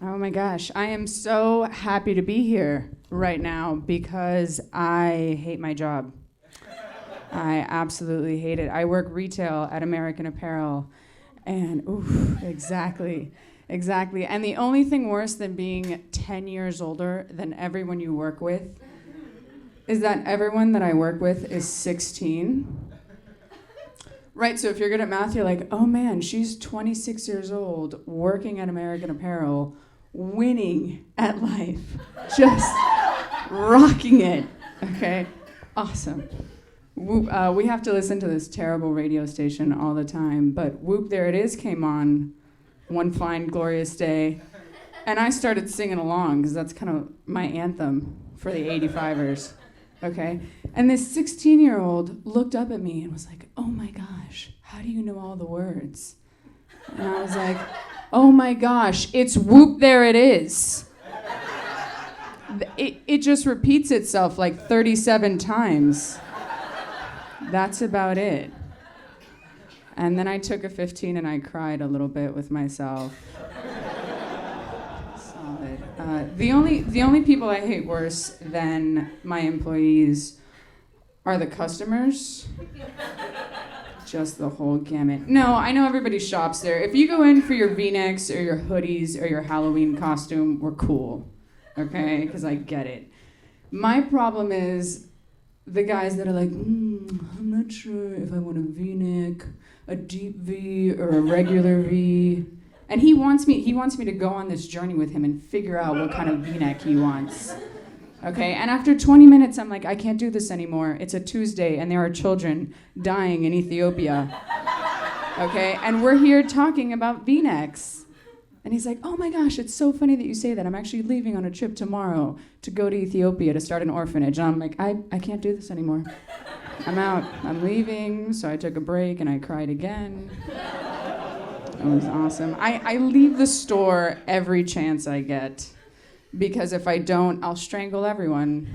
Oh my gosh, I am so happy to be here right now because I hate my job. I absolutely hate it. I work retail at American Apparel, and exactly. And the only thing worse than being 10 years older than everyone you work with is that everyone that I work with is 16. Right, so if you're good at math, you're like, oh man, she's 26 years old, working at American Apparel, winning at life, just rocking it, okay? Awesome. We have to listen to this terrible radio station all the time, but Whoop, There It Is came on one fine, glorious day, and I started singing along, because that's kind of my anthem for the 85ers, okay? And this 16-year-old looked up at me and was like, oh my gosh, how do you know all the words? And I was like, oh my gosh, it's Whoop, There It Is. It just repeats itself like 37 times. That's about it. And then I took a 15 and I cried a little bit with myself. Solid. The only people I hate worse than my employees are the customers. Just the whole gamut. No, I know everybody shops there. If you go in for your V-necks or your hoodies or your Halloween costume, we're cool, okay? Because I get it. My problem is the guys that are like, I'm not sure if I want a V-neck, a deep V, or a regular V. And he wants me to go on this journey with him and figure out what kind of V-neck he wants. Okay, and after 20 minutes, I'm like, I can't do this anymore. It's a Tuesday, and there are children dying in Ethiopia. Okay, and we're here talking about V-necks. And he's like, oh my gosh, it's so funny that you say that. I'm actually leaving on a trip tomorrow to go to Ethiopia to start an orphanage. And I'm like, I can't do this anymore. I'm out. I'm leaving. So I took a break, and I cried again. It was awesome. I leave the store every chance I get. Because if I don't, I'll strangle everyone.